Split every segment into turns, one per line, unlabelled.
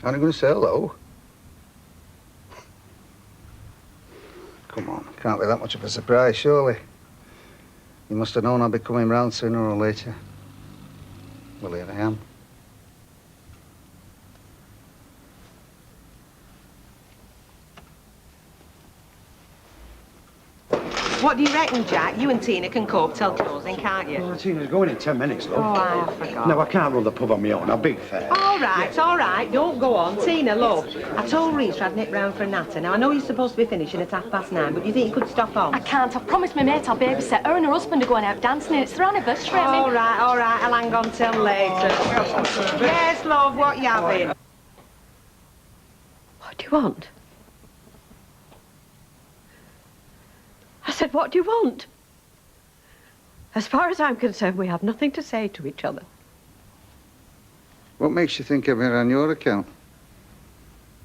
Aren't you going to say hello? Come on, can't be that much of a surprise, surely. You must have known I'd be coming round sooner or later. Well, here I am.
What do you reckon, Jack? You and Tina can cope till closing, can't you?
Oh, Tina's going in 10 minutes, love.
Oh, I forgot.
No, I can't run the pub on my own. I'm big fair.
All right. Don't go on. Tina, look, I told Reese I'd nip round for a natter. Now, I know you're supposed to be finishing at 9:30, but do you think you could stop on?
I can't. I've promised my mate I'll babysit. Her and her husband are going out dancing, and it's their anniversary.
All right. I'll hang on till later. Yes, love, what you having?
What do you want? I said, what do you want? As far as I'm concerned, we have nothing to say to each other.
What makes you think I'm here on your account?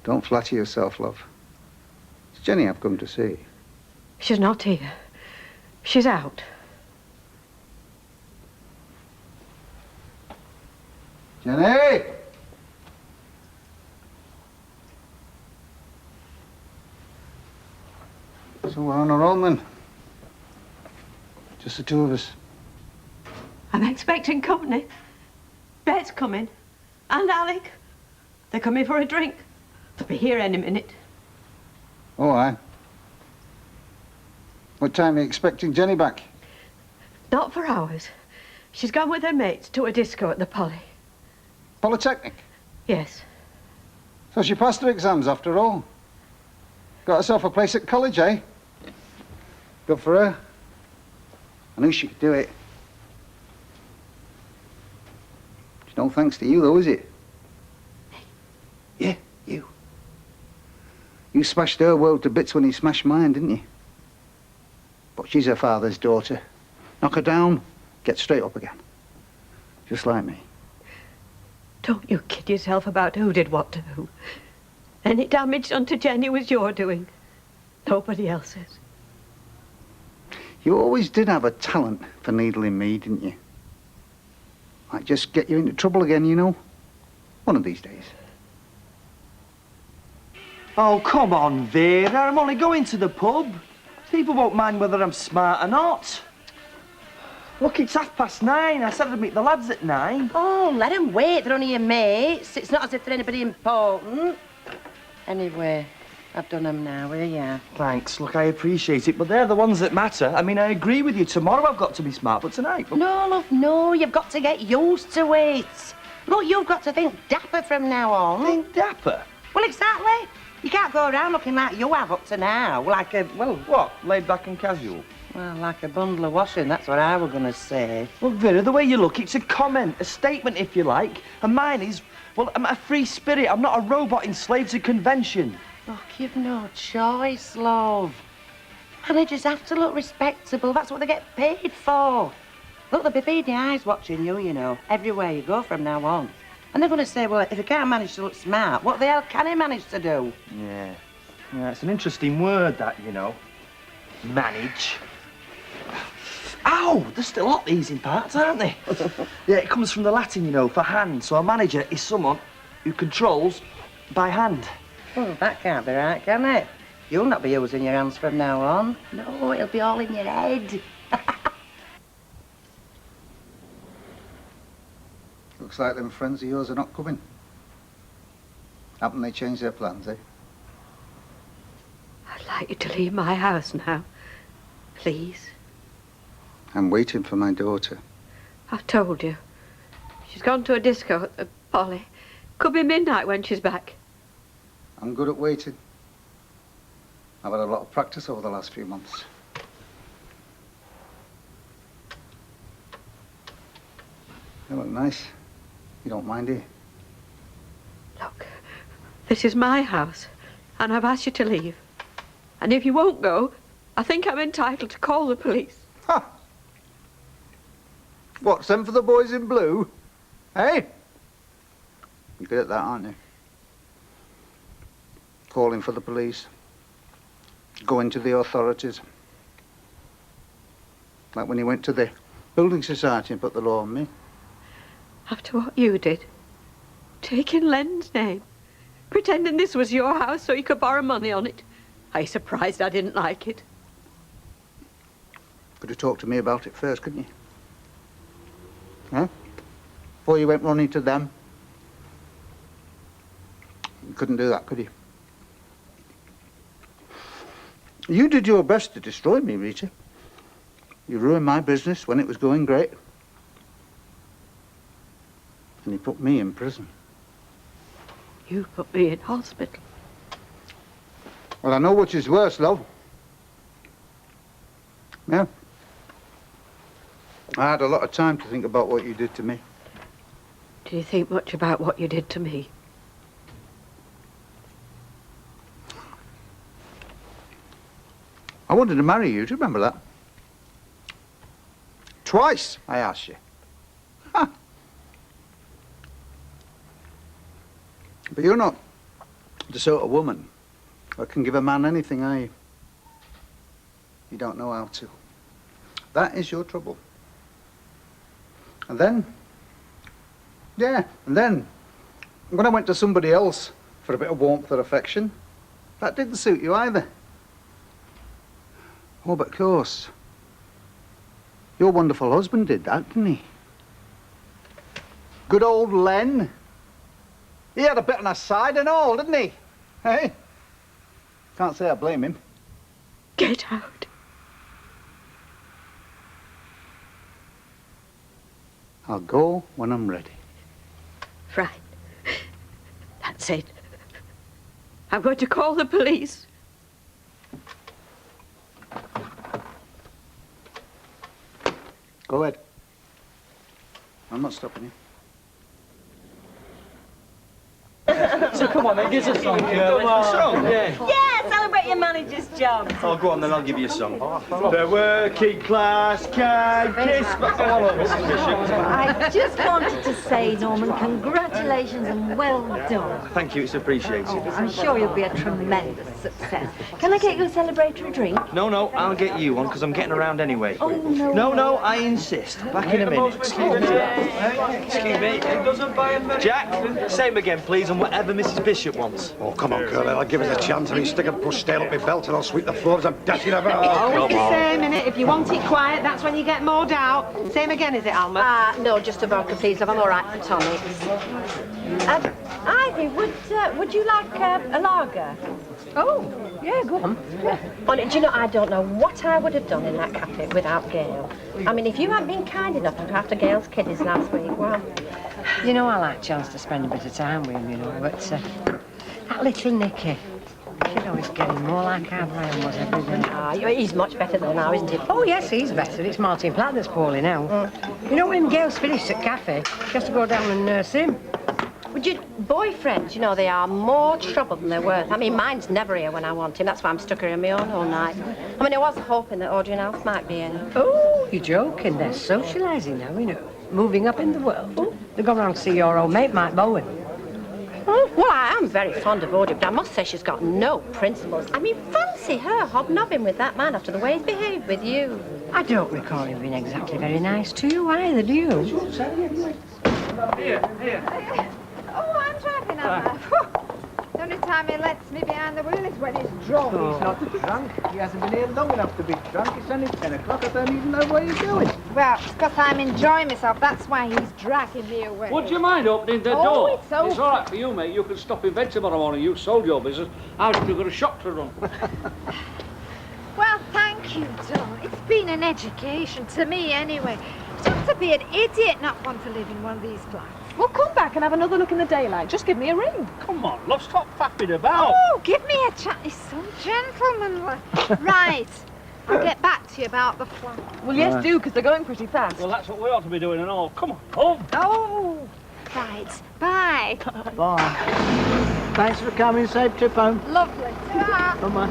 Don't flatter yourself, love. It's Jenny I've come to see.
She's not here. She's out.
Jenny! So we're on our own then? Just the two of us?
I'm expecting company. Bet's coming. And Alec. They're coming for a drink. They'll be here any minute.
Oh, aye. What time are you expecting Jenny back?
Not for hours. She's gone with her mates to a disco at the Poly.
Polytechnic?
Yes.
So she passed her exams after all. Got herself a place at college, eh? Good for her. I knew she could do it. It's no thanks to you, though, is it? Yeah, you. You smashed her world to bits when you smashed mine, didn't you? But she's her father's daughter. Knock her down, get straight up again. Just like me.
Don't you kid yourself about who did what to who. Any damage done to Jenny was your doing. Nobody else's.
You always did have a talent for needling me, didn't you? Might just get you into trouble again, you know. One of these days.
Oh, come on, Vera. I'm only going to the pub. People won't mind whether I'm smart or not. Look, it's 9:30. I said I'd meet the lads at 9.
Oh, let them wait. They're only your mates. It's not as if they're anybody important. Anyway, I've done them now, will ya?
Thanks. Look, I appreciate it, but they're the ones that matter. I mean, I agree with you. Tomorrow I've got to be smart, but tonight...
No, love, no. You've got to get used to it. Look, you've got to think dapper from now on.
Think dapper?
Well, exactly. You can't go around looking like you have up to now. Like a, well...
What? Laid back and casual?
Well, like a bundle of washing, that's what I was going to say.
Look, Vera, the way you look, it's a comment, a statement, if you like. And mine is, well, I'm a free spirit. I'm not a robot enslaved to convention.
Look, you've no choice, love. Managers have to look respectable. That's what they get paid for. Look, they'll be beady eyes watching you, you know, everywhere you go from now on. And they're going to say, well, if he can't manage to look smart, what the hell can he manage to do?
Yeah, it's an interesting word, that, you know. Manage. Ow! There's still a lot of these in parts, aren't they? Yeah, it comes from the Latin, you know, for hand. So a manager is someone who controls by hand.
Well, that can't be right, can it? You'll not be using your hands from now on. No, it'll be all in your head.
Looks like them friends of yours are not coming. Haven't they changed their plans, eh?
I'd like you to leave my house now. Please.
I'm waiting for my daughter.
I've told you. She's gone to a disco at the Poly. Could be midnight when she's back.
I'm good at waiting. I've had a lot of practice over the last few months. You look nice. You don't mind, do you?
Look, this is my house, and I've asked you to leave. And if you won't go, I think I'm entitled to call the police.
Ha! What, send for the boys in blue? Hey? You're good at that, aren't you? Calling for the police. Going to the authorities. Like when you went to the building society and put the law on me.
After what you did, taking Len's name, Pretending this was your house so you could borrow money on it. Are you surprised I didn't like it?
Could have talked to me about it first, couldn't you? Huh? Before you went running to them. You couldn't do that, could you? You did your best to destroy me, Rita. You ruined my business when it was going great. And you put me in prison.
You put me in hospital.
Well, I know which is worse, love. Yeah. I had a lot of time to think about what you did to me.
Do you think much about what you did to me?
I wanted to marry you, do you remember that? Twice, I asked you. Ha! But you're not the sort of woman that can give a man anything, are you? You don't know how to. That is your trouble. And then, when I went to somebody else for a bit of warmth or affection, that didn't suit you either. Oh, but of course, your wonderful husband did that, didn't he? Good old Len. He had a bit on our side and all, didn't he? Hey? Can't say I blame him.
Get out.
I'll go when I'm ready.
Right. That's it. I'm going to call the police.
Go ahead. I'm not stopping you.
So come on then, give us a song, girl. Come on. Song?
Yeah, celebrate your manager's job.
Oh, go on then, I'll give you a song. The working class can kiss...
I just wanted to say, Norman, congratulations and well done.
Thank you, it's appreciated.
I'm sure you'll be a tremendous success. Can I get you a celebratory drink?
No, I'll get you one, because I'm getting around anyway.
Oh, no.
No, I insist. Back in a minute. Excuse me. Jack, same again, please, and whatever Mrs. Bishop wants.
Oh, come on, girl. I'll give us a chance. I mean, stick a push tail up my belt and I'll sweep the floors. I'm dashing about.
Always the same, innit? If you want it quiet, that's when you get more doubt. Same again, is it, Alma?
No, just a vodka, please. I'm all right for tonics. Ivy, would you like a lager? Oh, yeah, go on. Oh, do you know, I don't know what I would have done in that cafe without Gail. I mean, if you hadn't been kind enough to look after Gail's kiddies last week, well...
You know, I like chance to spend a bit of time with him, you know, but that little Nicky, you know, he's getting more like how Brian was every day.
Ah, he's much better than now, isn't he?
Oh, yes, he's better. It's Martin Platt that's poorly now. You know, when Gail's finished at cafe, she has to go down and nurse him.
Would you... Boyfriends, you know, they are more trouble than they're worth. I mean, mine's never here when I want him. That's why I'm stuck here on my own all night. I mean, I was hoping that Audrey and Alf might be in.
Oh, you're joking. They're socialising now, you know. Moving up in the world. They've gone round to see your old mate, Mike Bowen.
Oh, well, I am very fond of Audrey, but I must say she's got no principles. I mean, fancy her hobnobbing with that man after the way he's behaved with you.
I don't recall him being exactly very nice to you either, do you?
Here. Oh, I'm driving, Anna. The only time he lets me behind the wheel is when he's drunk.
He's not drunk. He hasn't been here long enough to be drunk. It's only 10 o'clock. I don't even know where you're going.
Well, it's because I'm enjoying myself. That's why he's dragging me away.
Would you mind opening the
Oh,
door?
it's open.
It's all right for you, mate. You can stop in bed tomorrow morning. You've sold your business. I've got a shop to run.
Well, thank you, Don. It's been an education, to me anyway. You have to be an idiot not want to live in one of these flats.
Well, come back and have another look in the daylight. Just give me a ring.
Come on, love, stop faffing about.
Oh, give me a chance. He's so gentlemanly. Right. I'll get back to you about the flat.
Well, yes, do, because they're going pretty fast.
Well, that's what we ought to be doing and all. Come on, home.
Oh, right. Bye.
Bye. Thanks for coming. Safe trip home.
Lovely. Ta-ra.
Come on.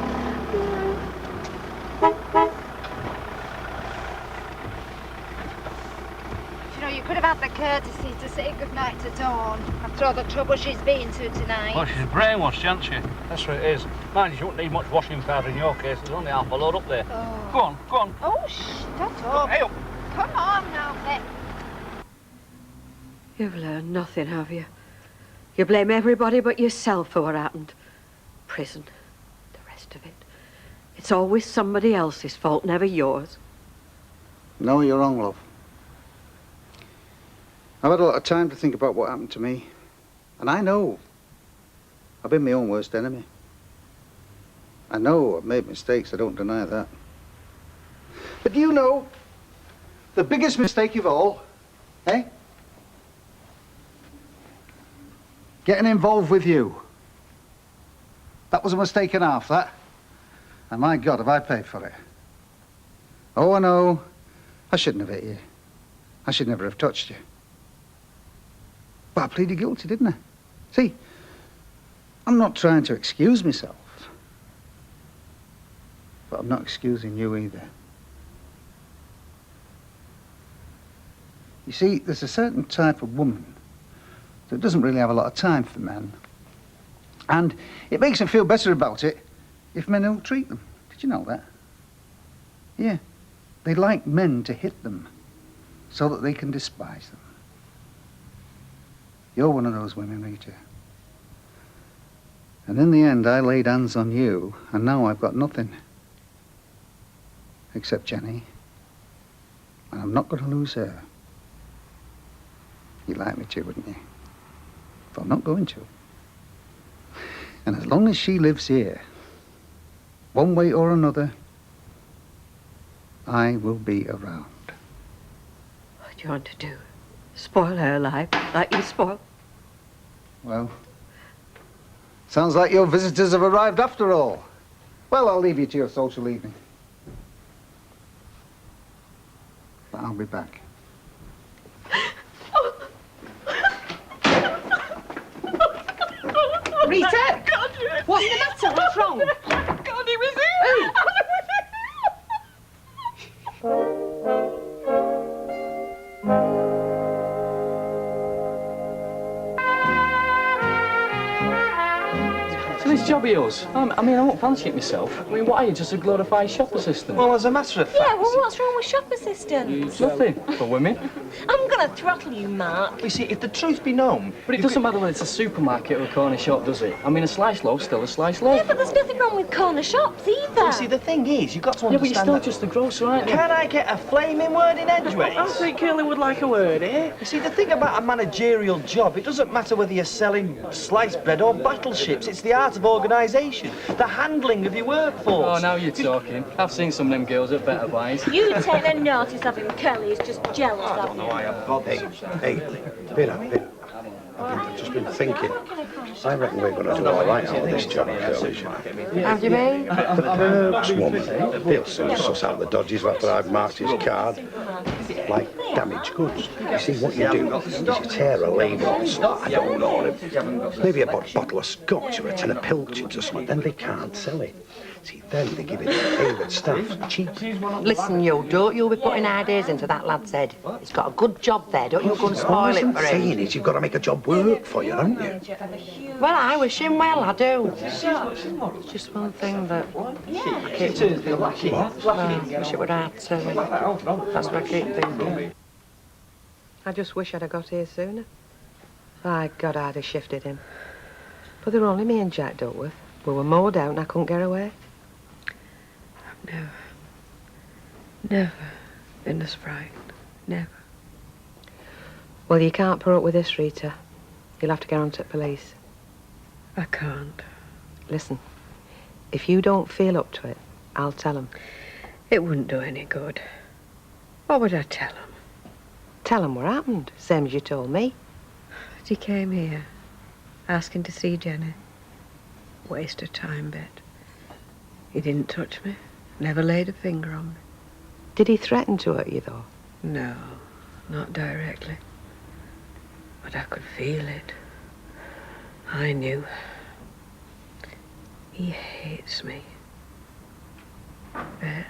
You know, you could have had the courtesy to say goodnight to Dawn after all the trouble she's been to tonight.
Well, she's brainwashed, hasn't she? That's what it is. Mind you, she won't need much washing powder in your case. There's only half a load up there.
Oh.
Go on, go on.
Oh, shut up.
Hey, up.
Come on now, Pip.
You've learned nothing, have you? You blame everybody but yourself for what happened. Prison, the rest of it. It's always somebody else's fault, never yours.
No, you're wrong, love. I've had a lot of time to think about what happened to me. And I know I've been my own worst enemy. I know I've made mistakes, I don't deny that. But do you know the biggest mistake of all, eh? Getting involved with you. That was a mistake and a half, that. And my God, have I paid for it. Oh, I know. I shouldn't have hit you. I should never have touched you. But I pleaded guilty, didn't I? See, I'm not trying to excuse myself. But I'm not excusing you either. You see, there's a certain type of woman that doesn't really have a lot of time for men. And it makes them feel better about it if men don't treat them. Did you know that? Yeah. They like men to hit them so that they can despise them. You're one of those women, Rita. And in the end, I laid hands on you, and now I've got nothing. Except Jenny. And I'm not going to lose her. You'd like me to, wouldn't you? But I'm not going to. And as long as she lives here, one way or another, I will be around.
What do you want to do? Spoil her life like you spoil?
Well, sounds like your visitors have arrived after all. Well, I'll leave you to your social evening. But I'll be back.
Rita! What's the matter? What's wrong?
God, he was here!
So this job of yours, I mean, I won't fancy it myself. I mean, what are you, just a glorified shop assistant?
Well, as a matter of fact...
Yeah, well, what's wrong with shop assistants?
Nothing for women.
I'm going to throttle you, Mark.
You see, if the truth be known...
But it doesn't matter whether it's a supermarket or a corner shop, does it? I mean, a sliced loaf's still a sliced loaf.
Yeah, but there's nothing wrong with corner shops either.
You see, the thing is, you've got to
Yeah, but
understand
you're still just a grocer, aren't you?
Can I get a flaming word in edgeways?
I think Curly would like a word, eh?
You see, the thing about a managerial job, it doesn't matter whether you're selling sliced bread or battleships. It's the art of organisation, the handling of your workforce.
Oh, now you're talking. I've seen some of them girls at Better Buys.
You take no notice of him. Curly is just jealous of you.
No, I have got Hey, bit up. I've just been thinking. I reckon we're going to do all right out of this job, Curly.
How do you mean?
The Burke's woman, they'll soon suss out the dodges after I've marked his card. Like damaged goods. You see, what you do is you tear a label on stuff, I don't know, maybe a bottle of scotch or a tin of pilchards or something, then they can't sell it. See, then they give it to favoured staff, cheap.
Listen, you, don't you be putting ideas into that lad's head. He's got a good job there, don't you go and spoil it for him.
What I'm saying is you've got to make a job work for you, haven't you?
Well, I wish him well, I do. It's just one thing that I keep thinking. Well, I wish it would out too. That's what I keep thinking. I just wish I'd have got here sooner. My God, I'd have shifted him. But there were only me and Jack Duckworth. We were mowed out and I couldn't get away. Never been this frightened. Never. Well, you can't put up with this, Rita. You'll have to get on to the police.
I can't.
Listen, if you don't feel up to it, I'll tell them.
It wouldn't do any good. What would I tell him?
Tell them what happened, same as you told me.
That he came here, asking to see Jenny. Waste of time, Bet. He didn't touch me, never laid a finger on me.
Did he threaten to hurt you, though?
No, not directly. But I could feel it. I knew. He hates me. Bet.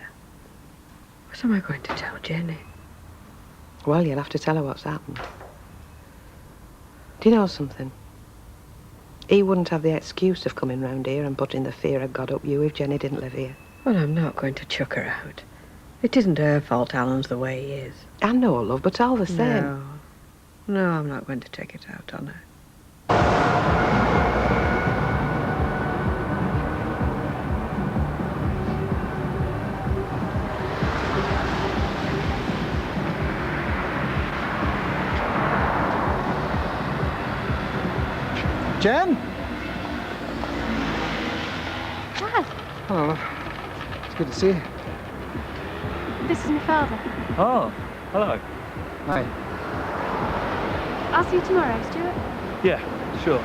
What am I going to tell Jenny?
Well, you'll have to tell her what's happened. Do you know something? He wouldn't have the excuse of coming round here and putting the fear of God up you if Jenny didn't live here.
Well, I'm not going to chuck her out. It isn't her fault Alan's the way he is.
I know, love, but all the same.
No, I'm not going to take it out on her.
Jen?
Dad,
Hello, love. It's good to see you.
this is my father.
Oh, hello.
Hi.
I'll see you tomorrow, Stuart.
Yeah, sure.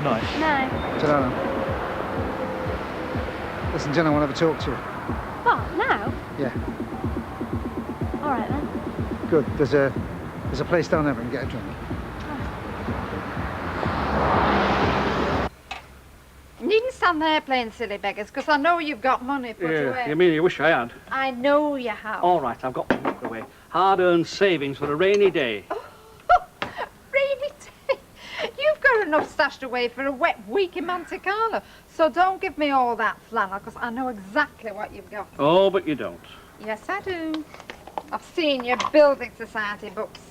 Nice.
No.
Ta-ra. Listen, Jen, I want to have a talk to you.
What, now?
Yeah.
All right, then.
Good. There's a place down there we can get a drink.
You needn't stand there playing silly beggars, because I know you've got money put away.
You mean you wish I had?
I know you have.
All right, I've got them put away. Hard-earned savings for a rainy day.
Rainy day. You've got enough stashed away for a wet week in Monte Carlo. So don't give me all that flannel, because I know exactly what you've got.
Oh, but you don't.
Yes, I do. I've seen your building society books,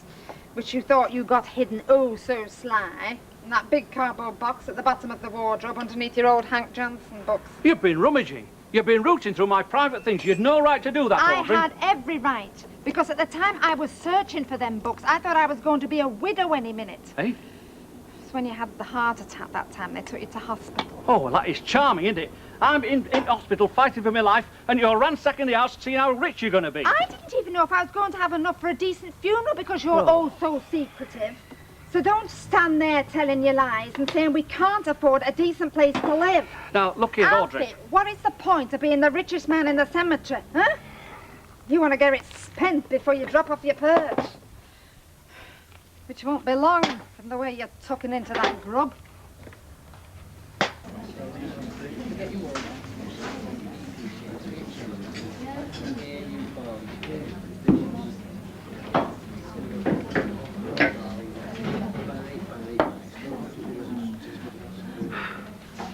which you thought you got hidden oh so sly in that big cardboard box at the bottom of the wardrobe underneath your old Hank Johnson books.
You've been rummaging. You've been rooting through my private things. You had no right to do that,
I
Audrey.
had every right, because at the time I was searching for them books, I thought I was going to be a widow any minute.
Eh?
It's when you had the heart attack that time, they took you to hospital.
Oh, well, that is charming, isn't it? I'm in hospital fighting for my life, and you're ransacking the house seeing how rich you're going to be.
I didn't even know if I was going to have enough for a decent funeral because you're oh so secretive. So don't stand there telling your lies and saying we can't afford a decent place to live.
Now, look here, Audrey.
Alfie, what is the point of being the richest man in the cemetery, huh? You want to get it spent before you drop off your perch. Which won't be long from the way you're tucking into that grub.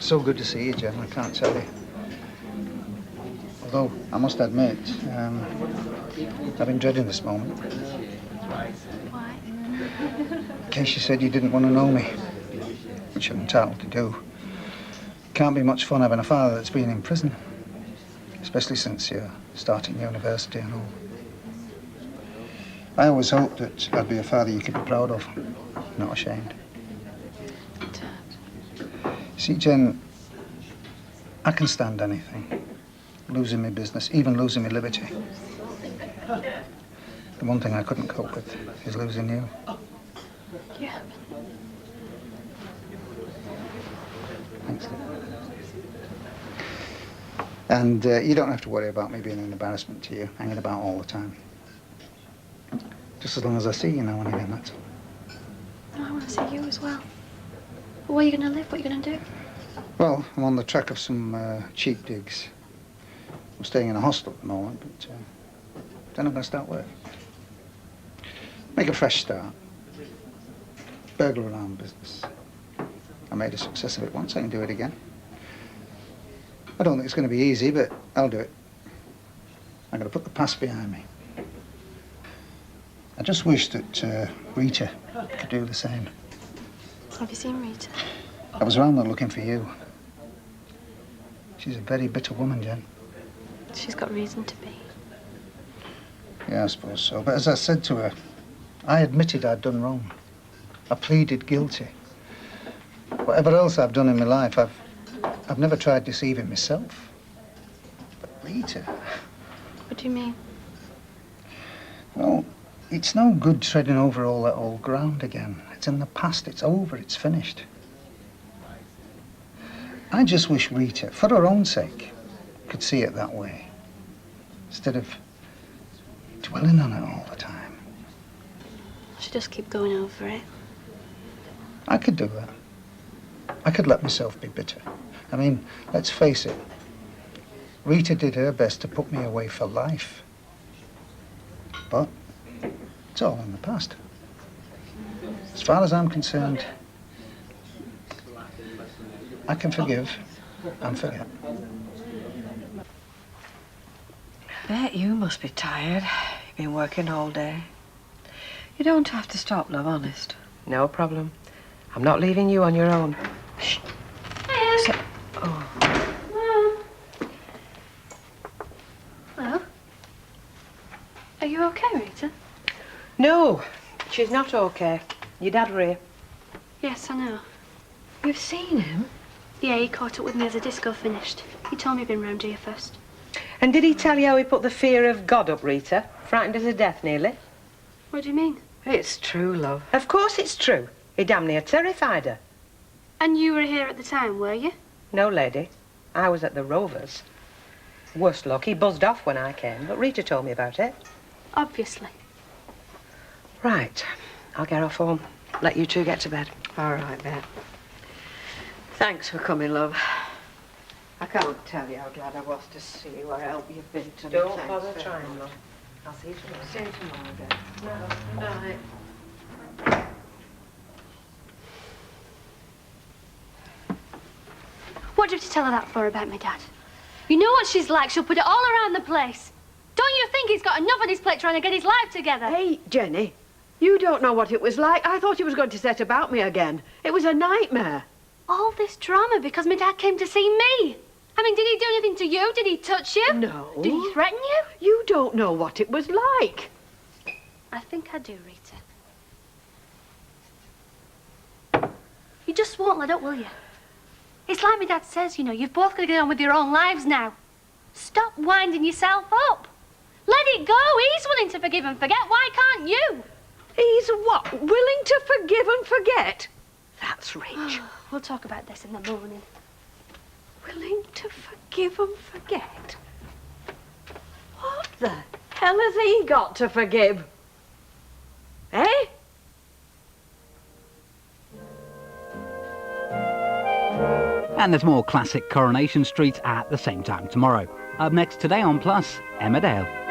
So good to see you, Jen, I can't tell you. Although, I must admit, I've been dreading this moment.
Why?
In case you said you didn't want to know me, which I'm entitled to do. Can't be much fun having a father that's been in prison, especially since you're starting university and all. I always hoped that I'd be a father you could be proud of, not ashamed. See, Jen, I can stand anything. Losing my business, even losing my liberty. The one thing I couldn't cope with is losing you.
Yeah.
Thanks. And you don't have to worry about me being an embarrassment to you, hanging about all the time. Just as long as I see you now and again, that's all.
I want to see you as well. Where are you going to live? What are you going to do?
Well, I'm on the track of some cheap digs. I'm staying in a hostel at the moment, but then I'm going to start work. Make a fresh start. Burglar alarm business. I made a success of it once, I can do it again. I don't think it's going to be easy, but I'll do it. I'm going to put the past behind me. I just wish that Rita could do the same.
Have you seen Rita?
I was around there looking for you. She's a very bitter woman, Jen.
She's got reason to be.
Yeah, I suppose so. But as I said to her, I admitted I'd done wrong. I pleaded guilty. Whatever else I've done in my life, I've never tried deceiving myself. But Rita...
What do you mean?
Well, it's no good treading over all that old ground again. It's in the past, it's over, it's finished. I just wish Rita, for her own sake, could see it that way. Instead of dwelling on it all the time.
I should just keep going over it.
I could do that. I could let myself be bitter. I mean, let's face it. Rita did her best to put me away for life. But it's all in the past. As far as I'm concerned, I can forgive and forget.
Bet you must be tired. You've been working all day. You don't have to stop, love, honest. No problem. I'm not leaving you on your own. Shh. So, oh.
Hello? Are you okay, Rita?
No, she's not okay. Your dad were here.
Yes, I know. You've seen him? Yeah, he caught up with me as the disco finished. He told me he'd been round here first.
And did he tell you how he put the fear of God up Rita? Frightened her to death, nearly?
What do you mean?
It's true, love. Of course it's true. He damn near terrified her.
And you were here at the time, were you?
No, lady. I was at the Rovers. Worst luck, he buzzed off when I came, but Rita told me about it.
Obviously.
Right. I'll get off home. Let you two get to bed.
All right, Bet. Thanks for coming, love. I can't tell you how glad I was to see you, what help you've been to me.
Don't
Thanks
bother
very
trying,
much.
love. I'll see you tomorrow.
See you tomorrow, Bet. No, night.
What do you have to tell her that for about me, Dad? You know what she's like. She'll put it all around the place. Don't you think he's got enough on his plate trying to get his life together?
Hey, Jenny, you don't know what it was like. I thought he was going to set about me again. It was a nightmare.
All this drama because my dad came to see me. I mean, did he do anything to you? Did he touch you?
No.
Did he threaten you?
You don't know what it was like.
I think I do, Rita. You just won't let up, will you? It's like my dad says, you know, you've both got to get on with your own lives now. Stop winding yourself up. Let it go. He's willing to forgive and forget. Why can't you?
He's what? Willing to forgive and forget? That's rich.
We'll talk about this in the morning.
Willing to forgive and forget? What the hell has he got to forgive? Eh?
And there's more classic Coronation Street at the same time tomorrow. Up next today on Plus, Emmerdale.